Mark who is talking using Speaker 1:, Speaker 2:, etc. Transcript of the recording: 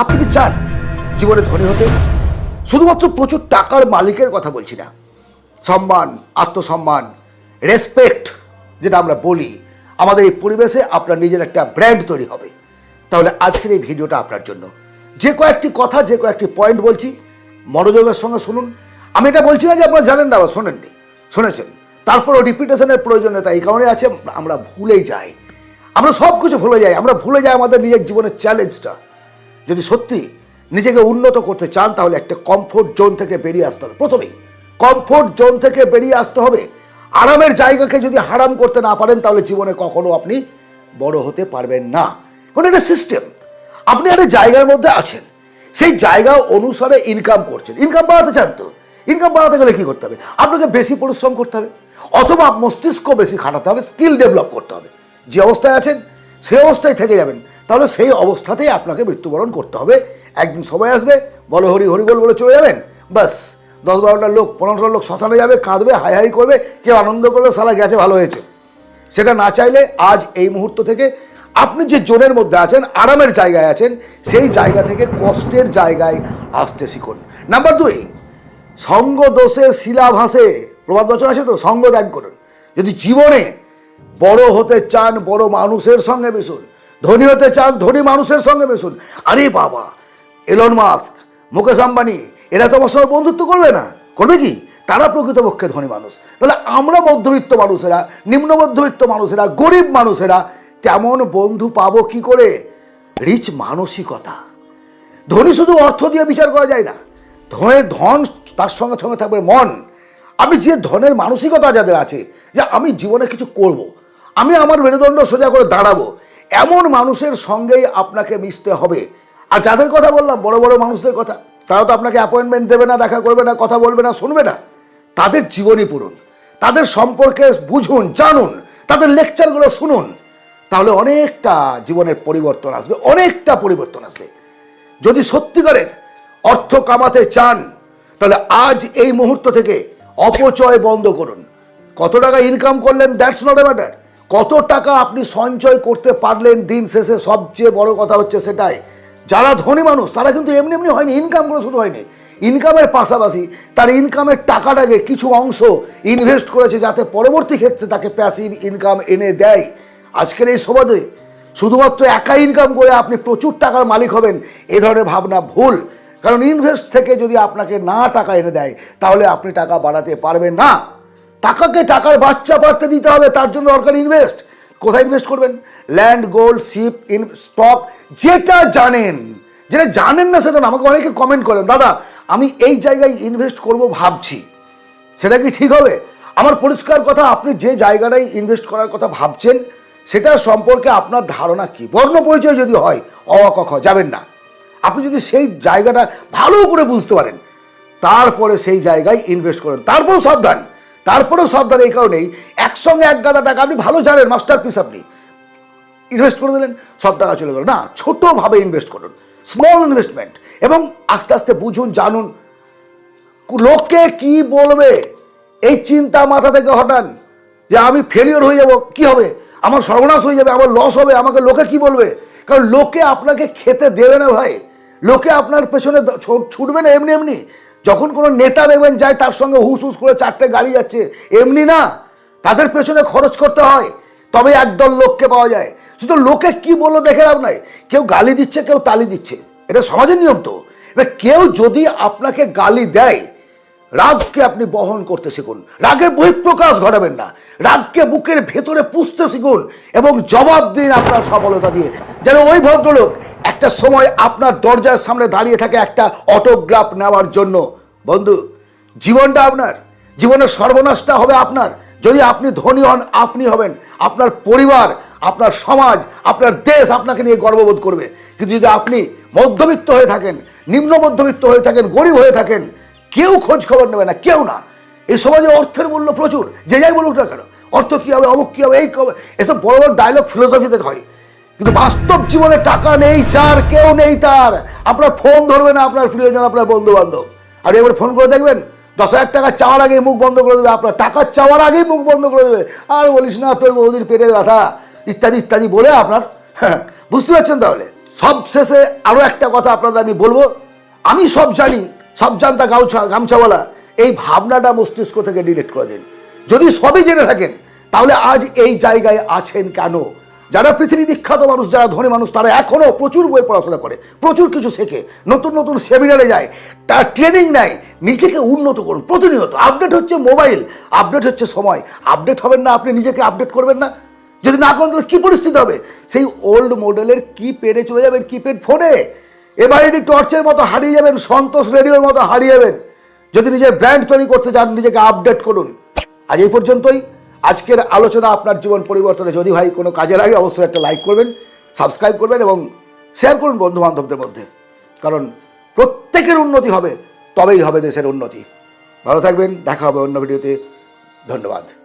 Speaker 1: আপনি কি চান জীবনে ধনী হতে? শুধুমাত্র প্রচুর টাকার মালিকের কথা বলছি না, সম্মান, আত্মসম্মান, রেসপেক্ট যেটা আমরা বলি, আমাদের এই পরিবেশে আপনার নিজের একটা ব্র্যান্ড তৈরি হবে। তাহলে আজকের এই ভিডিওটা আপনার জন্য। যে কয়েকটি কথা, যে কয়েকটি পয়েন্ট বলছি, মনোযোগের সঙ্গে শুনুন। আমি এটা বলছি না যে আপনারা জানেন না বা শোনেননি, শুনেছেন, তারপরও রিপিটেশনের প্রয়োজনীয়তা এই কারণে আছে, আমরা ভুলেই যাই, আমরা সব কিছু ভুলে যাই, আমরা ভুলে যাই আমাদের নিজের জীবনের চ্যালেঞ্জটা। যদি সত্যি নিজেকে উন্নত করতে চান তাহলে একটা কমফোর্ট জোন থেকে বেরিয়ে আসতে হবে। প্রথমেই কমফোর্ট জোন থেকে বেরিয়ে আসতে হবে। আরামের জায়গাকে যদি হারাম করতে না পারেন তাহলে জীবনে কখনো আপনি বড় হতে পারবেন না। কারণ এটা সিস্টেম। আপনি একটা জায়গার মধ্যে আছেন, সেই জায়গা অনুসারে ইনকাম করছেন। ইনকাম বাড়াতে চান তো, ইনকাম বাড়াতে গেলে কী করতে হবে? আপনাকে বেশি পরিশ্রম করতে হবে, অথবা মস্তিষ্ক বেশি খাটাতে হবে, স্কিল ডেভেলপ করতে হবে। যে অবস্থায় আছেন সেই অবস্থায় থেকে যাবেন, তাহলে সেই অবস্থাতেই আপনাকে মৃত্যুবরণ করতে হবে। একদিন সময় আসবে, বলো হরি হরি বল বলে চলে যাবেন, বাস 10-12টা লোক 15টা লোক শ্মশানে যাবে, কাঁদবে, হাই হাই করবে, কেউ আনন্দ করবে, সালা গেছে ভালো হয়েছে। সেটা না চাইলে আজ এই মুহূর্ত থেকে আপনি যে জোনের মধ্যে আছেন, আরামের জায়গায় আছেন, সেই জায়গা থেকে কষ্টের জায়গায় আসতে শিখুন। নাম্বার 2, সঙ্গ দোষে শিলা ভাসে, প্রবাদ বচন আছে তো, সঙ্গ ত্যাগ করুন। যদি জীবনে বড় হতে চান বড় মানুষের সঙ্গে মিশুন, ধনী হতে চান ধনী মানুষের সঙ্গে মিশুন। আরে বাবা, এলন মাস্ক, মুকেশ আম্বানি, এরা তো আমার সঙ্গে বন্ধুত্ব করবে না, করবে কি? তারা প্রকৃতপক্ষে ধনী মানুষ। তাহলে আমরা মধ্যবিত্ত মানুষেরা, নিম্ন মধ্যবিত্ত মানুষেরা, গরিব মানুষেরা তেমন বন্ধু পাবো কি করে? রিচ মানসিকতা। ধনী শুধু অর্থ দিয়ে বিচার করা যায় না, ধনের ধন তার সঙ্গে সঙ্গে থাকবে মন। আপনি যে ধনের মানসিকতা যাদের আছে, যে আমি জীবনে কিছু করব, আমি আমার মেরুদণ্ড সোজা করে দাঁড়াবো, এমন মানুষের সঙ্গেই আপনাকে মিশতে হবে। আর যাদের কথা বললাম, বড় বড় মানুষদের কথা, তারা তো আপনাকে অ্যাপয়েন্টমেন্ট দেবে না, দেখা করবে না, কথা বলবে না, শুনবে না। তাদের জীবনী পড়ুন, তাদের সম্পর্কে বুঝুন, জানুন, তাদের লেকচারগুলো শুনুন, তাহলে অনেকটা জীবনের পরিবর্তন আসবে, অনেকটা পরিবর্তন আসবে। যদি সত্যিকারের অর্থ কামাতে চান তাহলে আজ এই মুহূর্ত থেকে অপচয় বন্ধ করুন। কত টাকা ইনকাম করলেন দ্যাটস নট এ ম্যাটার, কত টাকা আপনি সঞ্চয় করতে পারলেন দিন শেষে সবচেয়ে বড় কথা হচ্ছে সেটাই। যারা ধনী মানুষ তারা কিন্তু এমনি এমনি হয়নি, ইনকাম করে শুধু হয়নি, ইনকামের পাশাপাশি তার ইনকামের টাকাটাকে কিছু অংশ ইনভেস্ট করেছে, যাতে পরবর্তী ক্ষেত্রে তাকে প্যাসিভ ইনকাম এনে দেয়। আজকের এই সমাজে শুধুমাত্র একা ইনকাম করে আপনি প্রচুর টাকার মালিক হবেন, এ ধরনের ভাবনা ভুল। কারণ ইনভেস্ট থেকে যদি আপনাকে না টাকা এনে দেয় তাহলে আপনি টাকা বাড়াতে পারবেন না। টাকাকে টাকার বাচ্চা পাড়তে দিতে হবে, তার জন্য দরকার ইনভেস্ট। কোথায় ইনভেস্ট করবেন? Land, gold, ship, in stock, যেটা জানেন। যেটা জানেন না সেটা না। আমাকে অনেকে কমেন্ট করেন, দাদা আমি এই জায়গায় ইনভেস্ট করব ভাবছি, সেটা কি ঠিক হবে? আমার পরিষ্কার কথা, আপনি যে জায়গাটায় ইনভেস্ট করার কথা ভাবছেন সেটা সম্পর্কে আপনার ধারণা কি? বর্ণ পরিচয় যদি হয়, অ ক খ যাবেন না। আপনি যদি সেই জায়গাটা ভালো করে বুঝতে পারেন তারপরে সেই জায়গায় ইনভেস্ট করেন। তারপরেও সাবধান এই কারণেই, একসঙ্গে এক গাদা টাকা আপনি ভালো জানেন, মাস্টারপিস, আপনি ইনভেস্ট করে দিলেন, সব টাকা চলে গেল না। ছোটোভাবে ইনভেস্ট করুন, স্মল ইনভেস্টমেন্ট, এবং আস্তে আস্তে বুঝুন, জানুন লোকে কি বলবে এই চিন্তা মাথা থেকে হটান। যে আমি ফেলিওর হয়ে যাব, কি হবে, আমার সর্বনাশ হয়ে যাবে, আমার লস হবে, আমাকে লোকে কি বলবে। কারণ লোকে আপনাকে খেতে দেবে না ভাই, লোকে আপনার পেছনে ছুটবে না এমনি এমনি। যখন কোনো নেতা দেখবেন যায় তার সঙ্গে হুস হুস করে 4টে গাড়ি যাচ্ছে, এমনি না, তাদের পেছনে খরচ করতে হয়, তবে একদল লোককে পাওয়া যায়। শুধু লোকে কি বললো দেখে লাভ নাই, কেউ গালি দিচ্ছে, কেউ তালি দিচ্ছে, এটা সমাজের নিয়ম। তো এবার কেউ যদি আপনাকে গালি দেয়, রাগকে আপনি বহন করতে শিখুন, রাগের বহিঃপ্রকাশ ঘটাবেন না, রাগকে বুকের ভেতরে পুষতে শিখুন এবং জবাব দিন আপনার সফলতা দিয়ে। যেন ওই ভদ্রলোক একটা সময় আপনার দরজার সামনে দাঁড়িয়ে থাকে একটা অটোগ্রাফ নেওয়ার জন্য। বন্ধু, জীবনটা আপনার, জীবনের সর্বনাশটা হবে আপনার। যদি আপনি ধনী হন, আপনি হবেন, আপনার পরিবার, আপনার সমাজ, আপনার দেশ আপনাকে নিয়ে গর্ববোধ করবে। কিন্তু যদি আপনি মধ্যবিত্ত হয়ে থাকেন, নিম্ন মধ্যবিত্ত হয়ে থাকেন, গরিব হয়ে থাকেন, কেউ খোঁজ খবর নেবে না, কেউ না। এই সমাজে অর্থের মূল্য প্রচুর, যে যাই বলুক না কেন, অর্থ কী হবে, অমুক কী হবে, এই কবে, এসব বড় বড় ডায়লগ ফিলোসফিতে হয়, কিন্তু বাস্তব জীবনে টাকা নেই যার, কেউ নেই তার, আপনার ফোন ধরবে না আপনার প্রিয়জন, আপনার বন্ধু বান্ধব। আর এবার ফোন করে দেখবেন 10,000 টাকা চাওয়ার আগেই মুখ বন্ধ করে দেবে, আপনার টাকা চাওয়ার আগেই মুখ বন্ধ করে দেবে। আর বলিস না তোর বৌদির পেটের ব্যথা ইত্যাদি ইত্যাদি বলে আপনার, বুঝতে পারছেন? তাহলে সবশেষে আরও একটা কথা আপনাদের আমি বলবো, আমি সব জানি, সব জানতা গামছাওয়ালা, এই ভাবনাটা মস্তিষ্ক থেকে ডিলিট করে দিন। যদি সবই জেনে থাকেন তাহলে আজ এই জায়গায় আছেন কেন? যারা পৃথিবী বিখ্যাত মানুষ, যারা ধনী মানুষ, তারা এখনও প্রচুর বই পড়াশোনা করে, প্রচুর কিছু শেখে, নতুন নতুন সেমিনারে যায়, তার ট্রেনিং নেয়, নিজেকে উন্নত করুন প্রতিনিয়ত। আপডেট হচ্ছে মোবাইল, আপডেট হচ্ছে সময়। আপডেট হবেন না, আপনি নিজেকে আপডেট করবেন না, যদি না করেন তাহলে কী পরিস্থিতি হবে? সেই ওল্ড মডেলের কিপ্যাডে চলে যাবেন, কিপ্যাড ফোনে, এমআইডি টর্চের মতো হারিয়ে যাবেন, সন্তোষ রেডিওর মতো হারিয়ে যাবেন। যদি নিজের ব্র্যান্ড তৈরি করতে চান, নিজেকে আপডেট করুন। আজ এই পর্যন্তই। আজকের আলোচনা আপনার জীবন পরিবর্তনে যদি ভাই কোনো কাজে লাগে, অবশ্যই একটা লাইক করবেন, সাবস্ক্রাইব করবেন এবং শেয়ার করুন বন্ধু বান্ধবদের মধ্যে। কারণ প্রত্যেকের উন্নতি হবে, তবেই হবে দেশের উন্নতি। ভালো থাকবেন, দেখা হবে অন্য ভিডিওতে। ধন্যবাদ।